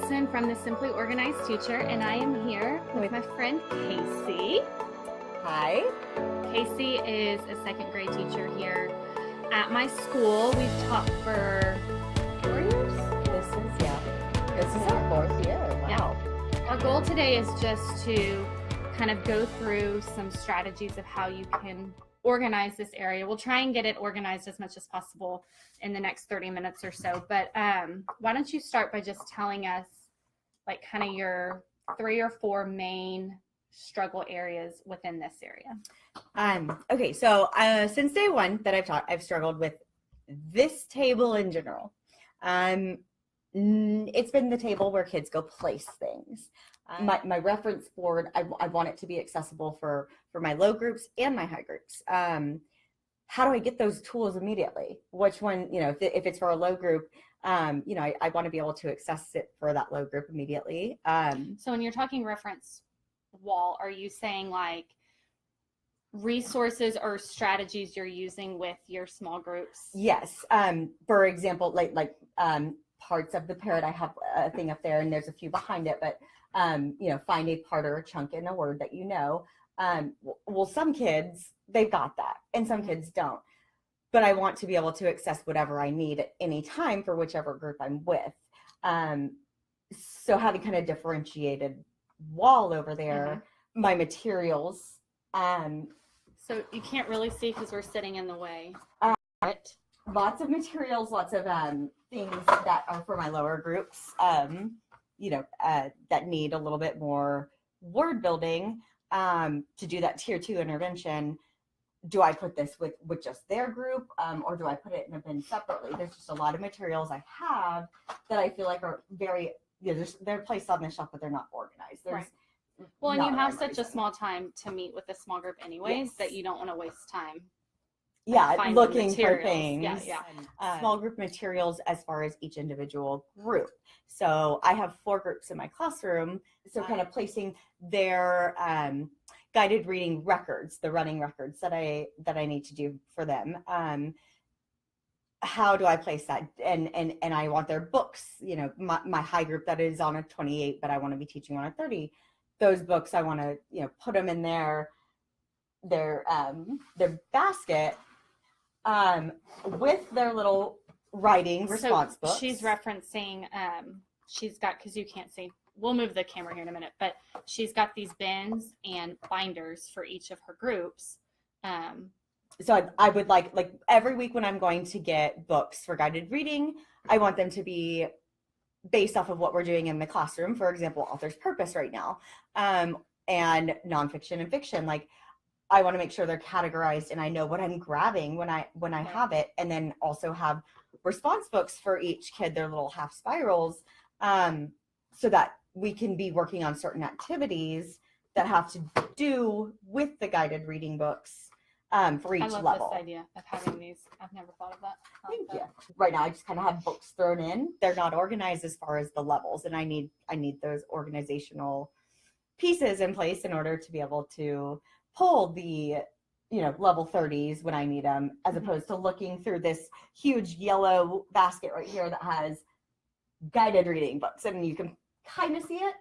Wilson from the Simply Organized Teacher, and I am here with my friend Casey. Hi. Casey is a second grade teacher here at my school. We've taught for 4 years. This is our fourth year. Wow. Yeah. Our goal today is just to kind of go through some strategies of how you can organize this area. We'll try and get it organized as much as possible in the next 30 minutes or so. But why don't you start by just telling us like kind of your 3 or 4 main struggle areas within this area. Okay, so since day one that I've taught, I've struggled with this table in general. It's been the table where kids go place things. My reference board, I want it to be accessible for my low groups and my high groups. How do I get those tools immediately? Which one, if it's for a low group, I want to be able to access it for that low group immediately. So when you're talking reference wall, are you saying like resources or strategies you're using with your small groups? Yes. For example, like parts of the parrot, I have a thing up there and there's a few behind it, but find a part or a chunk in a word that well, some kids, they've got that and some kids don't, but I want to be able to access whatever I need at any time for whichever group I'm with. So having kind of differentiated wall over there, my materials. So you can't really see because we're sitting in the way. Lots of materials, lots of things that are for my lower groups, that need a little bit more word building to do that tier 2 intervention. Do I put this with just their group or do I put it in a bin separately? There's just a lot of materials I have that I feel like are very, they're placed on the shelf, but they're not organized. Right. Well, and you have such a small time to meet with a small group anyways, that you don't want to waste time. Looking for things. Yeah. Small group materials as far as each individual group. So I have 4 groups in my classroom. So kind of placing their guided reading records, the running records that I need to do for them. How do I place that? And I want their books, my high group that is on a 28, but I want to be teaching on a 30. Those books, I want to, put them in their basket with their little writing response books. She's referencing, she's got, because you can't see, we'll move the camera here in a minute, but she's got these bins and binders for each of her groups. So I would like every week when I'm going to get books for guided reading, I want them to be based off of what we're doing in the classroom. For example, author's purpose right now, and nonfiction and fiction. Like I want to make sure they're categorized and I know what I'm grabbing when I have it, and then also have response books for each kid, their little half spirals, so that we can be working on certain activities that have to do with the guided reading books for each level. I love this idea of having these. I've never thought of that. Thank you. Right now I just kind of have books thrown in. They're not organized as far as the levels, and I need those organizational pieces in place in order to be able to pull the level 30s when I need them, as opposed to looking through this huge yellow basket right here that has guided reading books, and you can kind of see it,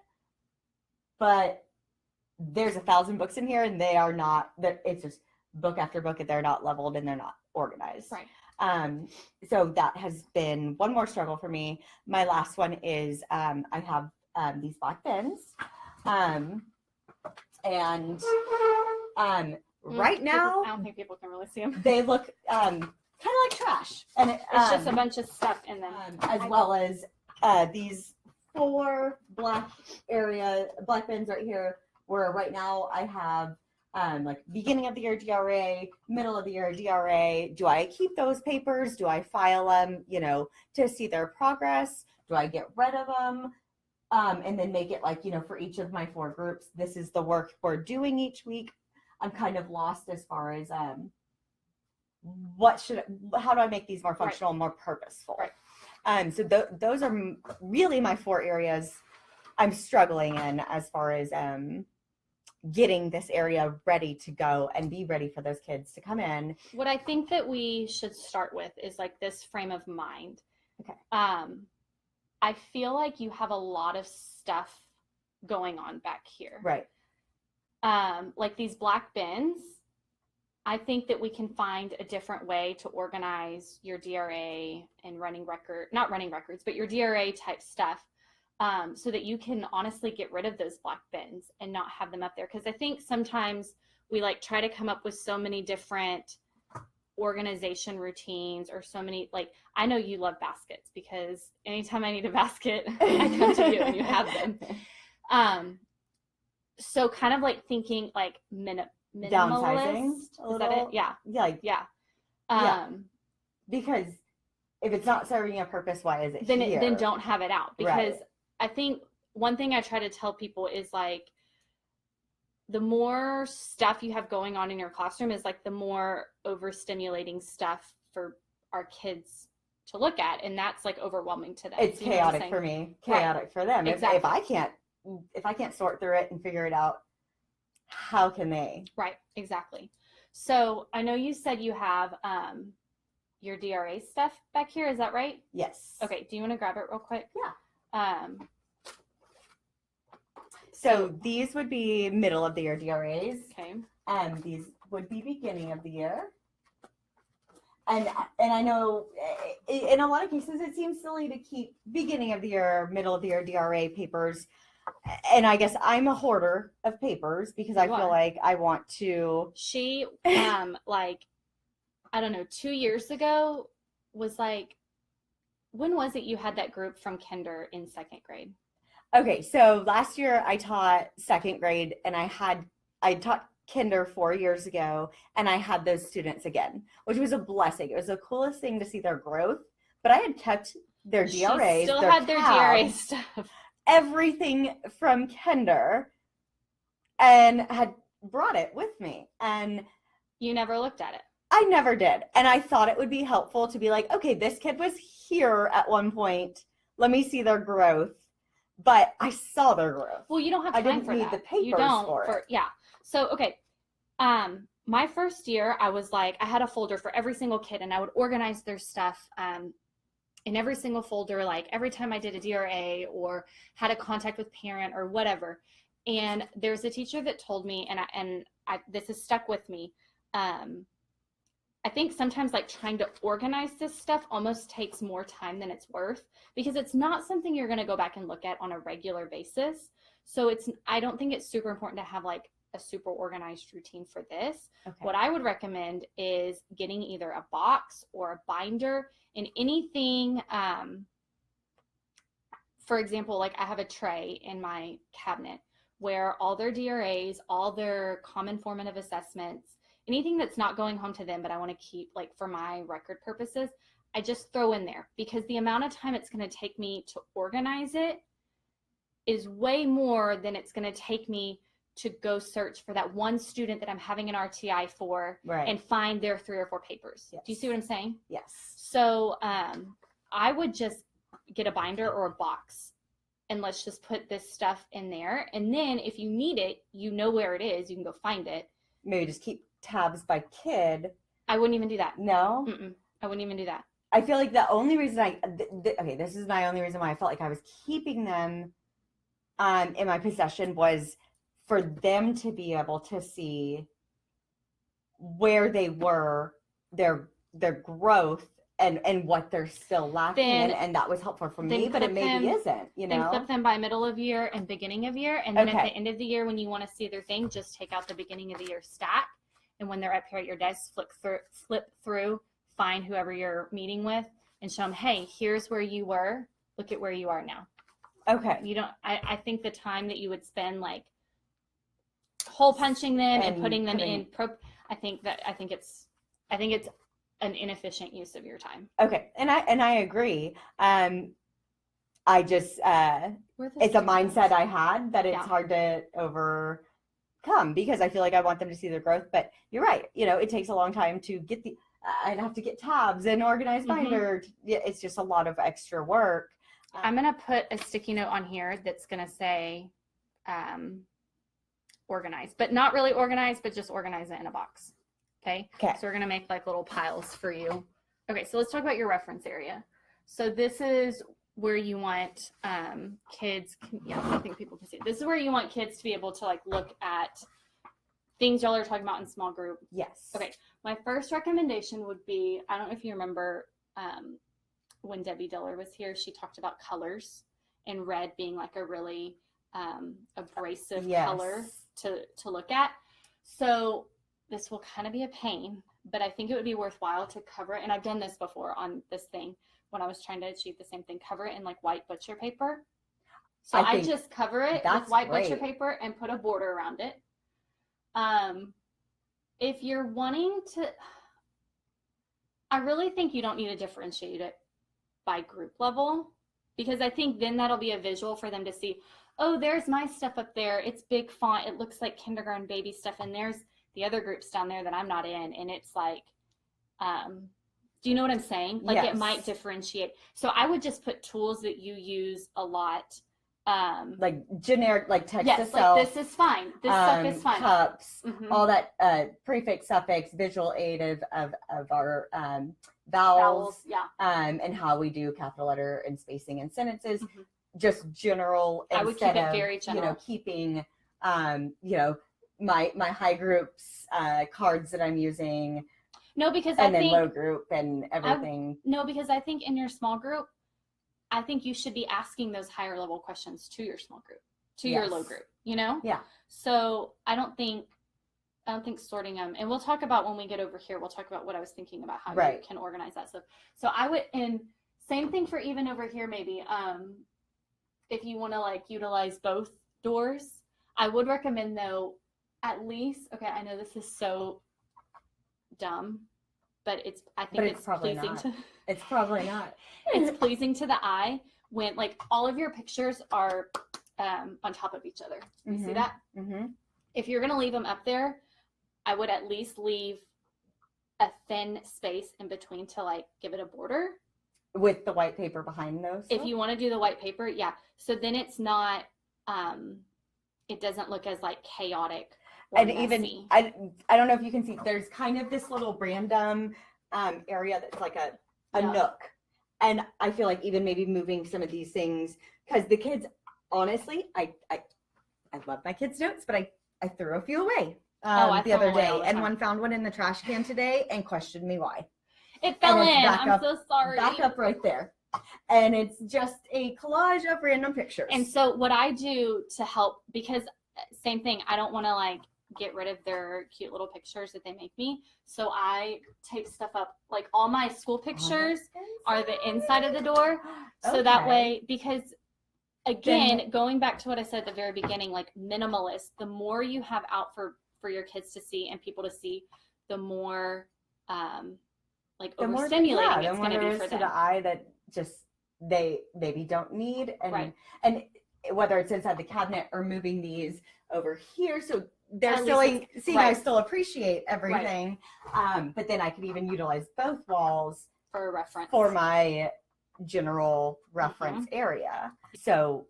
but there's 1,000 books in here and they are not, it's just book after book and they're not leveled and they're not organized. Right. So that has been one more struggle for me. My last one is I have these black bins, and right now I don't think people can really see them. they look kind of like trash, and it's just a bunch of stuff in them, as well as these 4 black bins right here, where right now I have beginning of the year DRA, middle of the year DRA. Do I keep those papers? Do I file them, to see their progress? Do I get rid of them? And then make it for each of my 4 groups, this is the work we're doing each week. I'm kind of lost as far as how do I make these more functional, more purposeful? Right. So those are really my 4 areas I'm struggling in as far as getting this area ready to go and be ready for those kids to come in. What I think that we should start with is this frame of mind. Okay. I feel like you have a lot of stuff going on back here. Right. Like these black bins, I think that we can find a different way to organize your DRA and not running records, but your DRA type stuff, so that you can honestly get rid of those black bins and not have them up there. Because I think sometimes we like try to come up with so many different organization routines, or so many, like, I know you love baskets, because anytime I need a basket, I come to you and you have them. So kind of like thinking like Downsizing minimalist. a Is that it? little. Yeah. Yeah. Yeah. Because if it's not serving a purpose, why is it Then here? then don't have it out, because Right. I think one thing I try to tell people is like, the more stuff you have going on in your classroom is like the more overstimulating stuff for our kids to look at, and that's like overwhelming to them. It's You know what I'm chaotic saying? for me, chaotic for them. Exactly. If I can't sort through it and figure it out, how can they? Right, exactly. So I know you said you have your DRA stuff back here. Is that right? Yes. Okay. Do you want to grab it real quick? Yeah. So these would be middle of the year DRAs, Okay. and these would be beginning of the year. And I know in a lot of cases it seems silly to keep beginning of the year, middle of the year DRA papers. And I guess I'm a hoarder of papers because I You feel are. like I want to. She like, I don't know, 2 years ago was like, when was it you had that group from kinder in second grade? Okay, so last year I taught second grade, and I taught kinder 4 years ago, and I had those students again, which was a blessing. It was the coolest thing to see their growth. But I had kept their DRAs, She still their had their DRA tabs, stuff. everything from kinder, and had brought it with me. And You never looked at it. I never did. And I thought it would be helpful to be like, okay, this kid was here at one point. Let me see their growth. But I saw their growth. Well, you don't have I time didn't for need that. the papers you don't for it. Yeah. So okay. My first year, I was like, I had a folder for every single kid, and I would organize their stuff in every single folder, like every time I did a DRA or had a contact with parent or whatever. And there's a teacher that told me, and this has stuck with me. I think sometimes like trying to organize this stuff almost takes more time than it's worth, because it's not something you're going to go back and look at on a regular basis. So I don't think it's super important to have like a super organized routine for this. Okay. What I would recommend is getting either a box or a binder, and anything, for example, like I have a tray in my cabinet where all their DRAs, all their common formative assessments, anything that's not going home to them, but I want to keep like for my record purposes, I just throw in there, because the amount of time it's going to take me to organize it is way more than it's going to take me to go search for that one student that I'm having an RTI for, Right. and find their 3 or 4 papers. Yes. Do you see what I'm saying? Yes. So I would just get a binder or a box, and let's just put this stuff in there. And then if you need it, you know where it is. You can go find it. Maybe just keep tabs by kid. I wouldn't even do that. No. I wouldn't even do that. I feel like the only reason okay, this is my only reason why I felt like I was keeping them in my possession was for them to be able to see where they were, their growth, and what they're still lacking in, and that was helpful for me, but it maybe isn't, you know. Then flip them by middle of year and beginning of year, and then at Okay. the end of the year, when you want to see their thing, just take out the beginning of the year stack, and when they're up here at your desk, flip through, find whoever you're meeting with, and show them, hey, here's where you were. Look at where you are now. Okay. You don't. I think the time that you would spend like hole punching them and putting them in. I think it's an inefficient use of your time. Okay, and I agree. I just it's a mindset I had that it's hard to overcome, because I feel like I want them to see their growth. But you're right. You know, it takes a long time to get I'd have to get tabs and organize binder. It's just a lot of extra work. I'm going to put a sticky note on here that's going to say organized, but not really organized, but just organize it in a box. Okay. Okay. So we're going to make like little piles for you. Okay. So let's talk about your reference area. So this is where you want kids, I think people can see it. This is where you want kids to be able to like look at things y'all are talking about in small group. Yes. Okay. My first recommendation would be, I don't know if you remember when Debbie Diller was here, she talked about colors and red being like a really abrasive color to look at. So this will kind of be a pain, but I think it would be worthwhile to cover it. And I've done this before on this thing when I was trying to achieve the same thing, cover it in like white butcher paper. So I just cover it with white butcher paper and put a border around it. If you're wanting to, I really think you don't need to differentiate it by group level, because I think then that'll be a visual for them to see, oh, there's my stuff up there. It's big font. It looks like kindergarten baby stuff. And there's the other groups down there that I'm not in. And it's like, do you know what I'm saying? Like It might differentiate. So I would just put tools that you use a lot. Like generic, like text to self. Like this is fine. This stuff is fine. Cups, all that prefix, suffix, visual aid of our vowels. And how we do capital letter and spacing in sentences. Just general. I would keep it very general. Keeping, my high groups cards that I'm using. No, because I think low group and everything. Because I think in your small group, I think you should be asking those higher level questions to your small group, to your low group, Yeah. So I don't think sorting them, and we'll talk about when we get over here, we'll talk about what I was thinking about how you can organize that stuff. So I would, and same thing for even over here, maybe, if you want to like utilize both doors, I would recommend though, at least, okay, I know this is so dumb, but I think it's pleasing to it's probably not it's pleasing to the eye when like all of your pictures are on top of each other. You see that? If you're gonna leave them up there, I would at least leave a thin space in between to like give it a border with the white paper behind those. If you want to do the white paper, so then it's not it doesn't look as like chaotic. And messy. Even I don't know if you can see, there's kind of this little random area that's like a nook, and I feel like even maybe moving some of these things, because the kids, honestly, I love my kids' notes, but I threw a few away the other day, and one found one in the trash can today and questioned me why. It fell in. I'm so sorry. Back up right there. And it's just a collage of random pictures. And so what I do to help, because same thing, I don't want to like get rid of their cute little pictures that they make me. So I take stuff up, like all my school pictures are the inside of the door. So that way, because again, going back to what I said at the very beginning, like minimalist, the more you have out for your kids to see and people to see, the more like overstimulating it's going to be for them. To the eye that just they maybe don't need, and whether it's inside the cabinet or moving these over here, so they're still seeing I still appreciate everything, but then I could even utilize both walls for a reference for my general reference area. So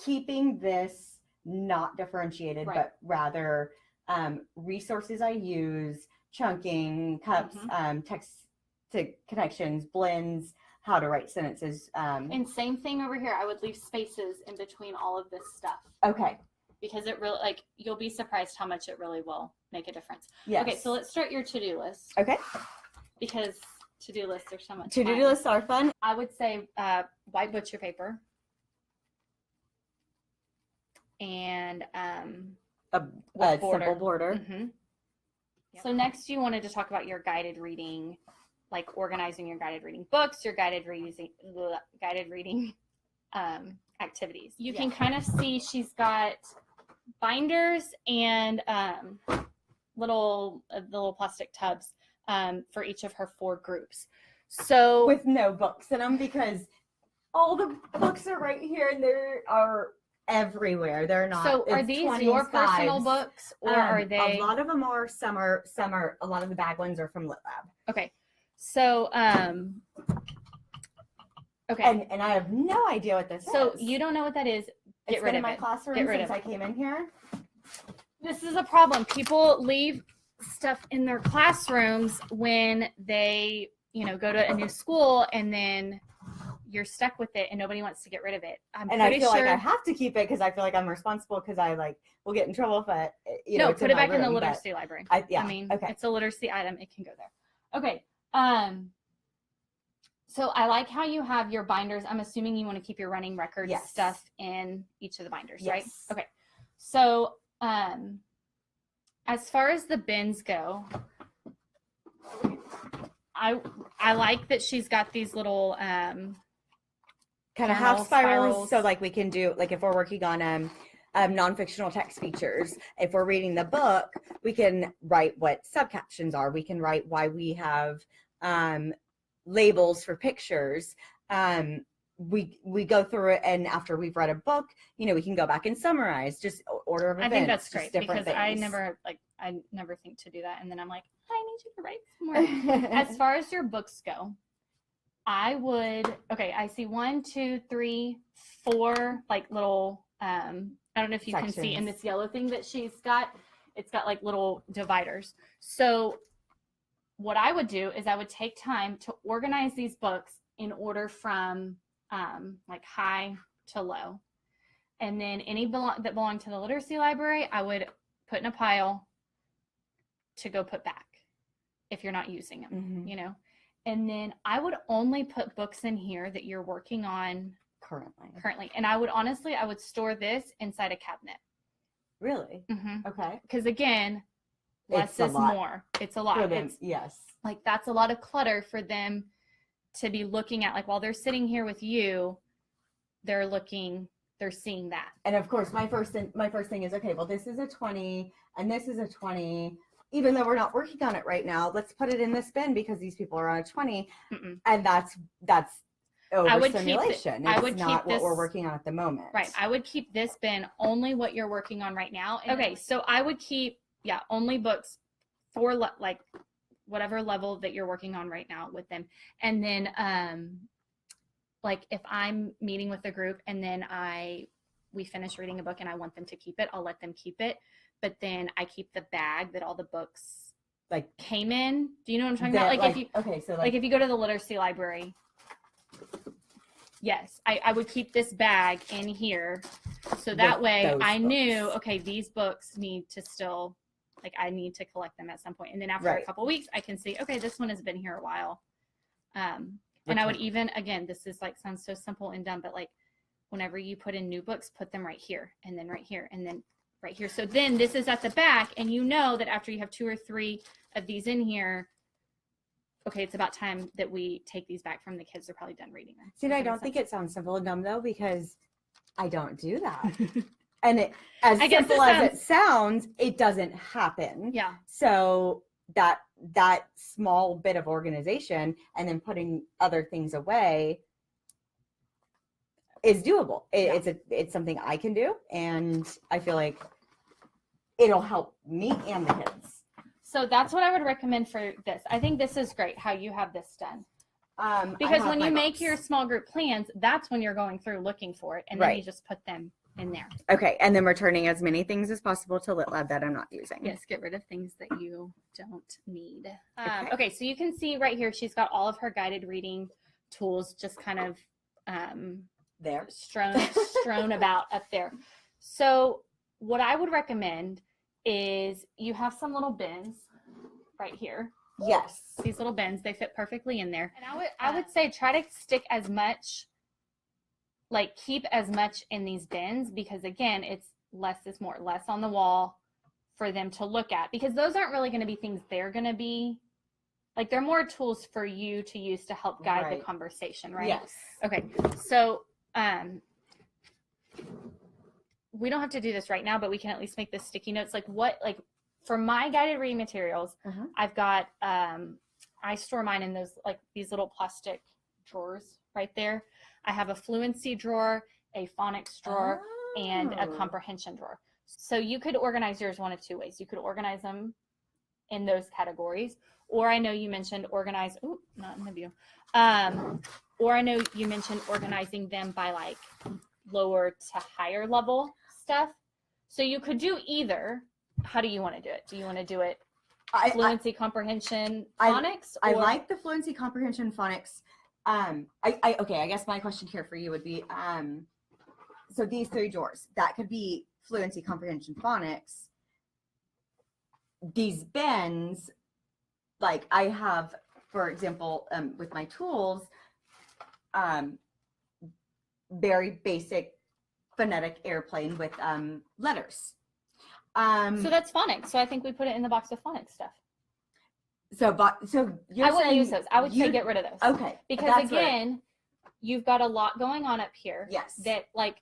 keeping this not differentiated, but rather resources I use, chunking, cups, text to connections, blends, how to write sentences. And same thing over here. I would leave spaces in between all of this stuff. Okay. Because it really, like, you'll be surprised how much it really will make a difference. Yes. Okay, so let's start your to-do list. Okay. Because to-do lists are so much fun. To-do lists are fun. I would say white butcher paper. And a simple border. Yep. So next you wanted to talk about your guided reading, like organizing your guided reading books, your guided reading activities. You can kind of see she's got binders and little plastic tubs for each of her 4 groups. So with no books in them, because all the books are right here and they are everywhere. They're not. So are these your personal books, or are they? A lot of them are. Some are. A lot of the bag ones are from Lit Lab. Okay. So okay. And I have no idea what this is. So you don't know what that is. Get rid of it. It's been in my classroom since I came in here. This is a problem. People leave stuff in their classrooms when they, go to a new school, and then you're stuck with it and nobody wants to get rid of it. And I feel like I have to keep it because I feel like I'm responsible because I like will get in trouble if I, you know, it's put in it my back in the room, but literacy library. I okay. It's a literacy item. It can go there. Okay. So I like how you have your binders. I'm assuming you want to keep your running record Yes. stuff in each of the binders, Yes. right? Okay. So as far as the bins go, I like that she's got these little Kind of journal half spirals. spirals. So like we can do, like if we're working on non-fictional text features, if we're reading the book, we can write what subcaptions are. We can write why we have labels for pictures. We go through it, and after we've read a book, you know, we can go back and summarize just order of events. I think that's just great different because I things. never think to do that, and then I'm like, I need you to write some more. As far as your books go, I see 1, 2, 3, 4 like little I don't know if you can see in this yellow thing that she's got, it's got like little dividers. So what I would do is I would take time to organize these books in order from like high to low. And then any that belong to the literacy library, I would put in a pile to go put back if you're not using them, you know. And then I would only put books in here that you're working on currently. And I would store this inside a cabinet. Really? Okay. Because again, less is more. It's a lot. Yes. Like that's a lot of clutter for them to be looking at. Like while they're sitting here with you, they're seeing that. And of course, my first thing is, okay, well, this is a 20 and this is a 20. Even though we're not working on it right now, let's put it in this bin because these people are on a 20. And that's overstimulation. It's not what we're working on at the moment. Right. I would keep this bin only what you're working on right now. Okay. So I would keep, only books for like whatever level that you're working on right now with them. And then, like if I'm meeting with a group and then we finish reading a book and I want them to keep it, I'll let them keep it. But then I keep the bag that all the books like came in. Do you know what I'm talking about? Like if you go to the literacy library, yes, I would keep this bag in here. So that way I knew, okay, these books need to still, like I need to collect them at some point. And then after a couple weeks, I can see, okay, this one has been here a while. And I would even, again, this is like, sounds so simple and dumb, but like whenever you put in new books, put them right here and then right here and then right here. So then this is at the back and you know that after you have 2 or 3 of these in here, okay, it's about time that we take these back from the kids. They're probably done reading them. See, I don't think it sounds simple and dumb though, because I don't do that. And as simple as it sounds, it doesn't happen. Yeah. So that small bit of organization and then putting other things away is doable. It's something I can do, and I feel like it'll help me and the kids. So that's what I would recommend for this. I think this is great how you have this done. Because when you make your small group plans, that's when you're going through looking for it, and then you just put them in there. Okay, and then returning as many things as possible to LitLab that I'm not using. Yes, get rid of things that you don't need. Okay, so you can see right here, she's got all of her guided reading tools just kind of there strewn about up there. So what I would recommend is you have some little bins right here. Yes. These little bins, they fit perfectly in there. And I would say try to stick as much, like keep as much in these bins, because again, it's less is more, less on the wall for them to look at, because those aren't really going to be things they're going to be, like they're more tools for you to use to help guide the conversation, right? Yes. Okay. So, we don't have to do this right now, but we can at least make this sticky notes. Like for my guided reading materials, I've got, I store mine in those, like these little plastic drawers right there. I have a fluency drawer, a phonics drawer, and a comprehension drawer. So you could organize yours one of 2 ways. You could organize them in those categories, or I know you mentioned organize, not in the view. Or I know you mentioned organizing them by like lower to higher level stuff. So you could do either. How do you want to do it? Do you want to do it fluency, comprehension, phonics? I like the fluency, comprehension, phonics Okay, I guess my question here for you would be, so these 3 drawers, that could be fluency, comprehension, phonics. These bins, like I have, for example, with my tools, very basic phonetic airplane with letters. So that's phonics. So I think we put it in the box of phonics stuff. So you're I wouldn't saying use those. I would say get rid of those. Okay. Because that's what- again, you've got a lot going on up here. yes. That like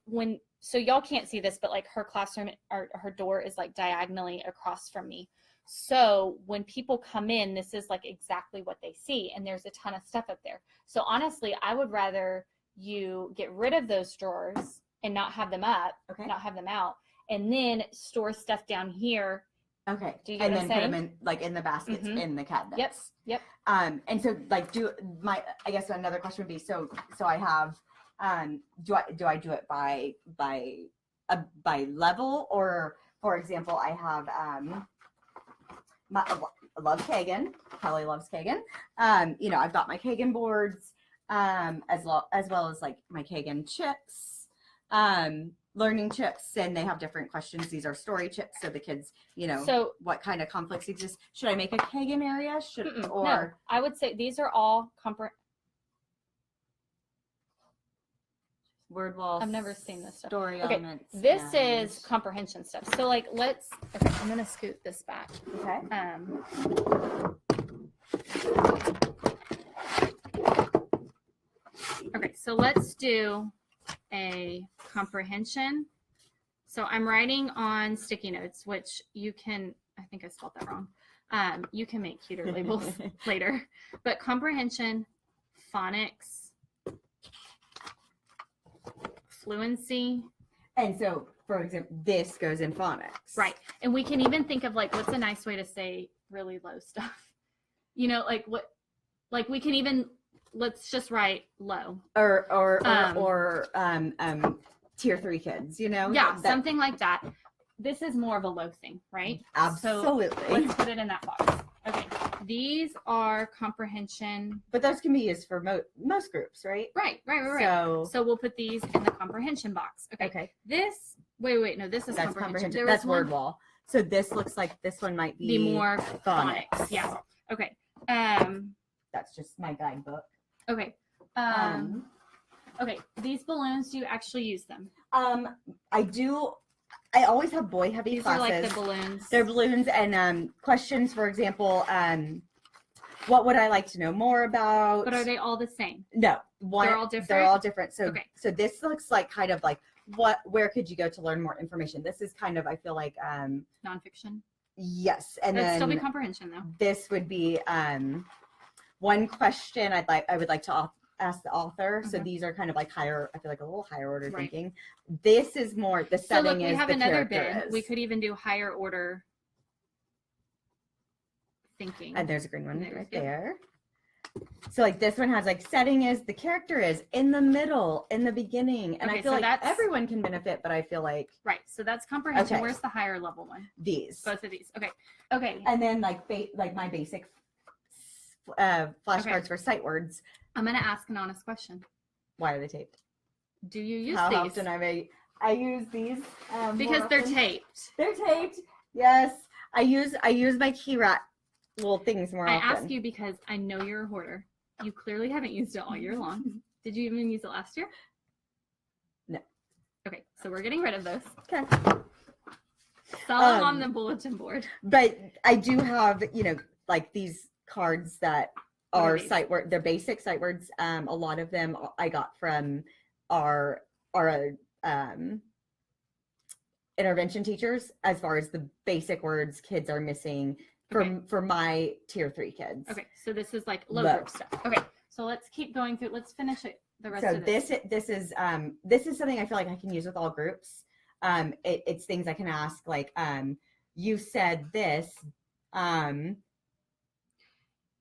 so y'all can't see this, but like her classroom or her door is like diagonally across from me. So when people come in, this is like exactly what they see. And there's a ton of stuff up there. So honestly, I would rather you get rid of those drawers and not have them up, Okay. not have them out, and then store stuff down here. Okay. Do you get and what I'm then put saying? them in like in the baskets Mhm. in the cabinets. Yep. Yep. And so like I guess another question would be, so I have, do I do it by level, or for example, I have, I love Kagan. Kelly loves Kagan. I've got my Kagan boards, as well as like my Kagan chips, learning chips, and they have different questions. These are story chips, so the kids, So what kind of conflicts exist. Should I make a Kagan area? no, I would say these are all word walls? I've never seen this stuff. Story Okay, elements. this and- is comprehension stuff. So like okay, I'm gonna scoot this back. okay. Okay, so let's do a comprehension. So I'm writing on sticky notes, which you can, I think I spelled that wrong. You can make cuter labels later, but comprehension, phonics, fluency. And so, for example, this goes in phonics. Right. And we can even think of like, what's a nice way to say really low stuff? Like we can even, let's just write low. Or tier 3 kids, Yeah, that- something like that. This is more of a low thing, right? Absolutely. So let's put it in that box. Okay. These are comprehension. But those can be used for most groups, right? Right. So we'll put these in the comprehension box. Okay. Okay. This, wait, no, this is That's comprehension. comprehension. There That's was one- word wall. So this looks like this one might be more phonics. phonics. Yeah. Okay. That's just my guidebook. Okay. Okay. These balloons, do you actually use them? I do. I always have boy heavy These classes. are like the balloons. They're balloons and questions. For example, what would I like to know more about? But are they all the same? No, They're all different? They're all different. So, Okay. so this looks like kind of like where could you go to learn more information? This is kind of, I feel like, Nonfiction. yes, and That'd then still be comprehension though. this would be one question I would like to ask the author. So Mhm. these are kind of like higher, I feel like a little higher order Right. thinking. This is more the So look, setting we is have the another character bin. is. We could even do higher order thinking. And there's a green one There right you go. there. So like this one has like setting is the character is in the middle, in the beginning. And Okay, I feel so like that's- everyone can benefit, but I feel like Right. So that's comprehension. Okay. Where's the higher level one? these. Both of these. Okay. Okay. And then like like my basic flashcards for sight words. I'm gonna ask an honest question. Why are they taped? Do you use How these? often I use these more Because they're often. taped. They're taped. Yes, I use my key rat little things more I often. ask you because I know you're a hoarder. You clearly haven't used it all year long. Did you even use it last year? No. Okay, so we're getting rid of those. Okay. Sell them on the bulletin board. But I do have, like these cards that What are are these? sight word. They're basic sight words. A lot of them I got from our intervention teachers, as far as the basic words kids are missing for my tier 3 kids. Okay, so this is like low Low. group stuff. Okay, so let's keep going through. Let's finish it. The rest So of this. this is something I feel like I can use with all groups. It's things I can ask, like you said this.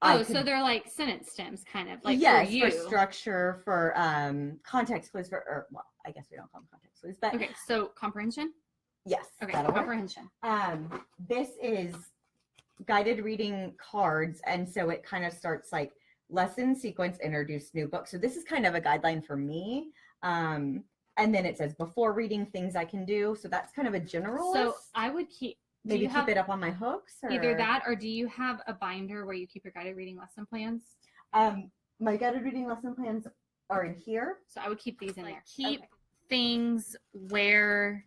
Oh, so they're like sentence stems, kind of like yes, for you. for structure, for context clues, well, I guess we don't call them context clues, but Okay, so comprehension. yes, Okay, that'll work. comprehension. This is guided reading cards, and so it kind of starts like lesson sequence, introduce new books. So this is kind of a guideline for me. And then it says before reading things I can do. So that's kind of a general So list. I would keep Maybe keep it up on my hooks. Or... either that, or do you have a binder where you keep your guided reading lesson plans? My guided reading lesson plans are in here. So I would keep these in there. Keep things where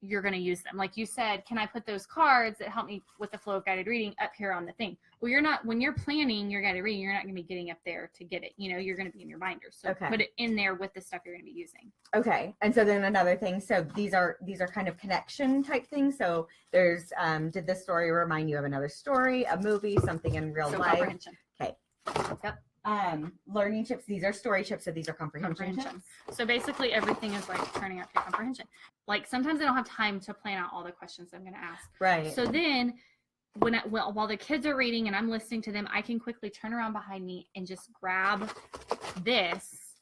you're going to use them. Like you said, can I put those cards that help me with the flow of guided reading up here on the thing? Well, you're not, when you're planning your guided reading, you're not going to be getting up there to get it. You know, you're going to be in your binder. So put it in there with the stuff you're going to be using. Okay. And so then another thing, so these are kind of connection type things. So there's, did this story remind you of another story, a movie, something in real life? Comprehension. Okay. Yep. Learning chips, these are story chips, so these are comprehension chips. So basically everything is like turning out your comprehension. Like sometimes I don't have time to plan out all the questions I'm going to ask. Right. So then while the kids are reading and I'm listening to them, I can quickly turn around behind me and just grab this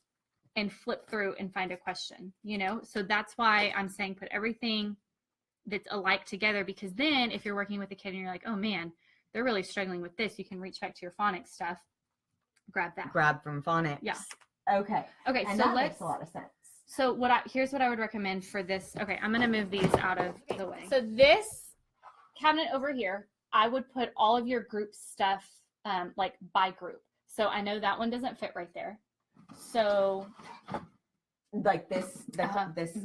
and flip through and find a question, you know? So that's why I'm saying put everything that's alike together, because then if you're working with a kid and you're like, oh man, they're really struggling with this, you can reach back to your phonics stuff. Grab that. Grab from phonics. Yeah. Okay. Okay. And so that makes a lot of sense. So here's what I would recommend for this. Okay, I'm gonna move these out of the way. So this cabinet over here, I would put all of your group stuff like by group. So I know that one doesn't fit right there. So like this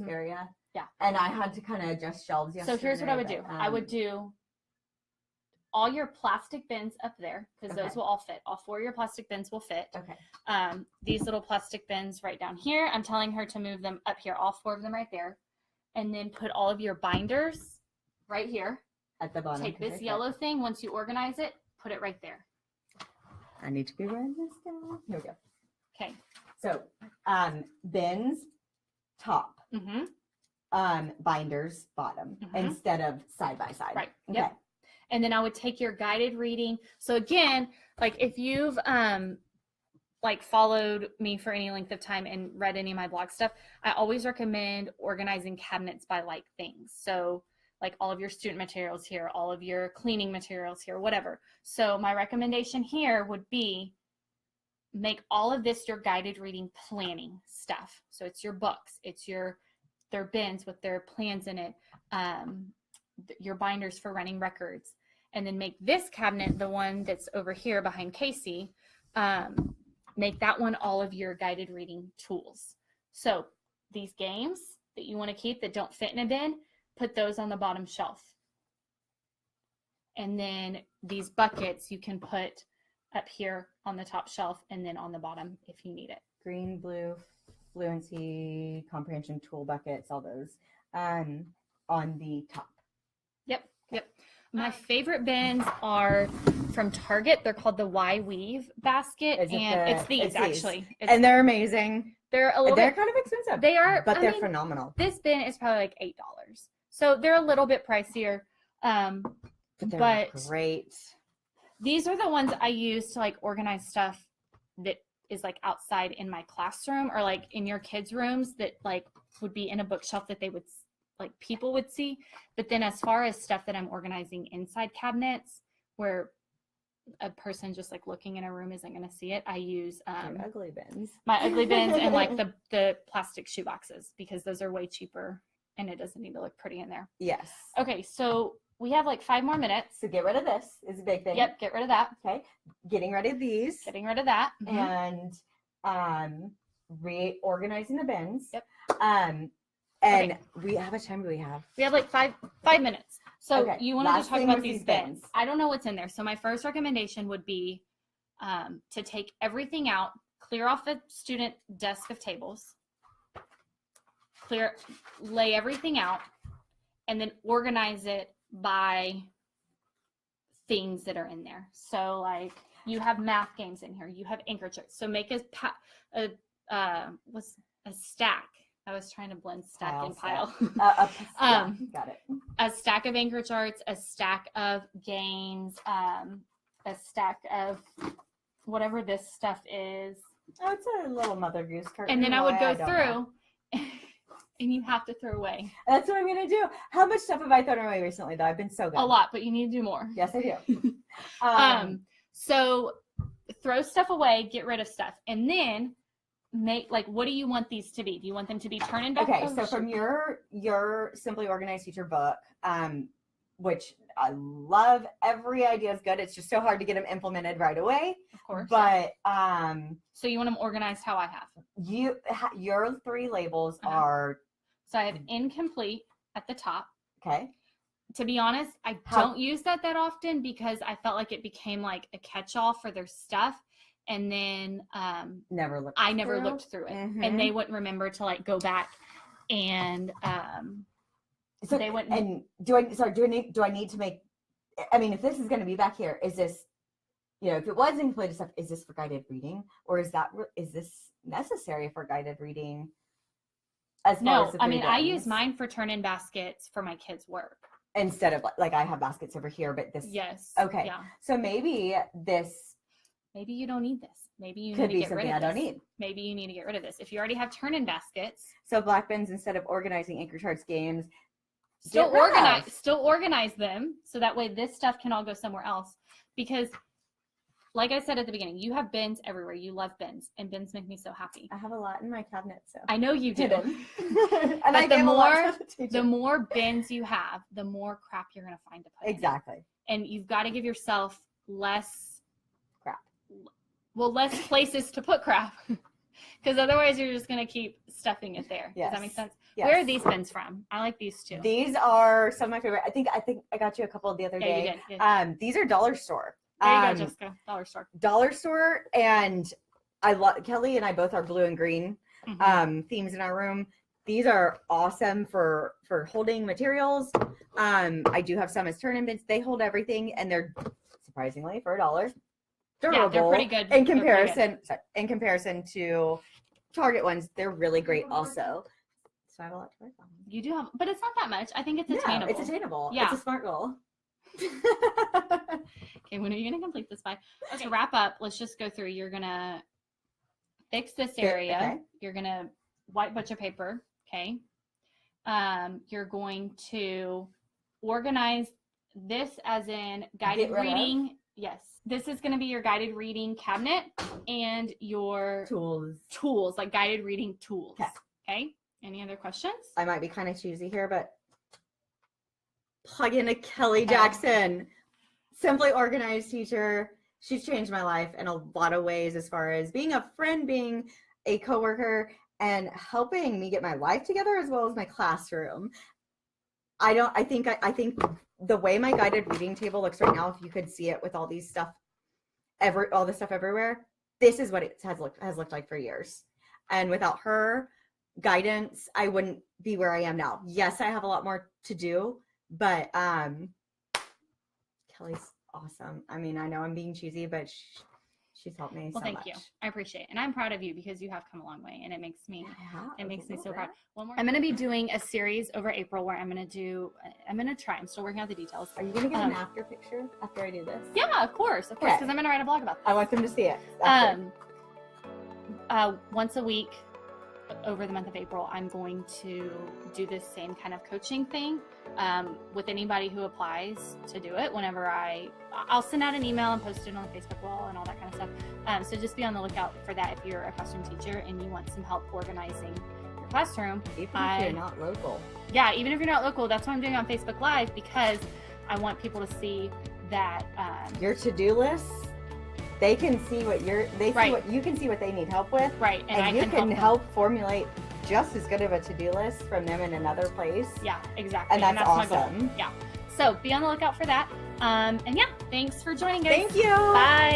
area. Yeah. And I had to kind of adjust shelves yesterday. So here's what I would do. I would do all your plastic bins up there, because those will all fit. All 4 of your plastic bins will fit. Okay. These little plastic bins right down here, I'm telling her to move them up here, all 4 of them right there. And then put all of your binders right here. At the bottom. Take this yellow thing, once you organize it, put it right there. I need to be writing this down. Here we go. Okay. So bins, top. Binders, bottom, instead of side by side. Right. Okay. Yep. And then I would take your guided reading. So again, like if you've like followed me for any length of time and read any of my blog stuff, I always recommend organizing cabinets by like things. So like all of your student materials here, all of your cleaning materials here, whatever. So my recommendation here would be make all of this your guided reading planning stuff. So it's your books, it's their bins with their plans in it, your binders for running records, and then make this cabinet, the one that's over here behind Casey, make that one all of your guided reading tools. So these games that you want to keep that don't fit in a bin, put those on the bottom shelf. And then these buckets you can put up here on the top shelf and then on the bottom if you need it. Green, blue, fluency, comprehension tool buckets, all those on the top. Yep. My favorite bins are from Target. They're called the Y Weave basket, it's these actually. And they're amazing. They're kind of expensive. They are, but they're phenomenal. This bin is probably like $8, so they're a little bit pricier. But they're great. These are the ones I use to like organize stuff that is like outside in my classroom or like in your kids' rooms that like would be in a bookshelf that they would like people would see. But then as far as stuff that I'm organizing inside cabinets where a person just like looking in a room isn't going to see it, I use your ugly bins. My ugly bins and like the plastic shoe boxes, because those are way cheaper and it doesn't need to look pretty in there. Yes. Okay, so we have like 5 more minutes. So get rid of this is a big thing. Yep, get rid of that. Okay. Getting rid of these. Getting rid of that. And reorganizing the bins. Yep. And how much time do we have? We have like five minutes. So you wanted to talk about these bins. I don't know what's in there. So my first recommendation would be to take everything out, clear off the student desk of tables, lay everything out, and then organize it by things that are in there. So like you have math games in here, you have anchor charts. So make a stack. I was trying to blend stack and pile. Got it. A stack of anchor charts, a stack of games, a stack of whatever this stuff is. Oh, it's a little Mother Goose carton. And then I would go through and you have to throw away. That's what I'm going to do. How much stuff have I thrown away recently, though? I've been so good. A lot, but you need to do more. Yes, I do. So throw stuff away, get rid of stuff, and then make, like, what do you want these to be? Do you want them to be turn in back? Okay, so from your Simply Organized Teacher book, which I love, every idea is good. It's just so hard to get them implemented right away. Of course. But so you want them organized how I have. Your 3 labels Uh-huh. are So I have incomplete at the top. okay. To be honest, I don't use that often because I felt like it became like a catch-all for their stuff. And then I never looked through it. Mm-hmm. And they wouldn't remember to like go back and so they wouldn't. And do I need to make, I mean, if this is going to be back here, is this, if it was incomplete stuff, is this for guided reading, or is this necessary for guided reading? No, I mean, I use mine for turn-in baskets for my kids' work. Instead of like I have baskets over here, but this. Yes. Okay. Yeah. So maybe you don't need this. Maybe you could need to be get something rid of I don't this. need. Maybe you need to get rid of this. If you already have turn-in baskets. So black bins, instead of organizing anchor charts games, Still organize them so that way this stuff can all go somewhere else. Because like I said at the beginning, you have bins everywhere. You love bins, and bins make me so happy. I have a lot in my cabinet, so I know you do. and but the more bins you have, the more crap you're going to find to put in. Exactly. And you've got to give yourself less crap. Well, less places to put crap. Because otherwise you're just going to keep stuffing it there. Yes. Does that make sense? Yes. Where are these bins from? I like these too. These are some of my favorite. I think I got you a couple the other day. Yeah, you did. These are dollar store. There you go, Jessica. Dollar store. Dollar store, and I love Kelly and I both are blue and green themes in our room. These are awesome for holding materials. I do have some as turn-in bins. They hold everything, and they're surprisingly for $1 durable. Yeah, they're pretty good. In comparison to Target ones, they're really great also. So I have a lot to work on. You do have, but it's not that much. I think it's attainable. It's attainable. Yeah. It's a SMART goal. Okay, when are you going to complete this by? Okay. To wrap up, let's just go through. You're going to fix this area. Okay. You're going to white butcher paper. Okay. You're going to organize this as in guided reading. Yes. This is going to be your guided reading cabinet and your tools, like guided reading tools. Okay. Any other questions? I might be kind of choosy here, but plug in a Kelly Jackson, Simply Organized Teacher. She's changed my life in a lot of ways as far as being a friend, being a coworker, and helping me get my life together as well as my classroom. I think the way my guided reading table looks right now, if you could see it with all these stuff, all this stuff everywhere, this is what it has looked like for years. And without her guidance, I wouldn't be where I am now. Yes, I have a lot more to do, but Kelly's awesome. I mean, I know I'm being cheesy, but she's helped me so much. Well, thank you. I appreciate it. And I'm proud of you because you have come a long way, and it makes me so proud. I'm going to be doing a series over April where I'm still working out the details. Are you going to get an after picture after I do this? Yeah, of course, because I'm going to write a blog about this. I want them to see it. Once a week over the month of April, I'm going to do this same kind of coaching thing with anybody who applies to do it. Whenever I'll send out an email and post it on the Facebook wall and all that kind of stuff. So just be on the lookout for that if you're a classroom teacher and you want some help organizing your classroom. Even if you're not local. Yeah, even if you're not local, that's what I'm doing on Facebook Live, because I want people to see that your to-do list. They can see what you can see what they need help with. Right. And you can help formulate just as good of a to-do list from them in another place. Yeah, exactly. And that's awesome. My goal. Yeah. So be on the lookout for that. And yeah, thanks for joining us. Thank you. Bye.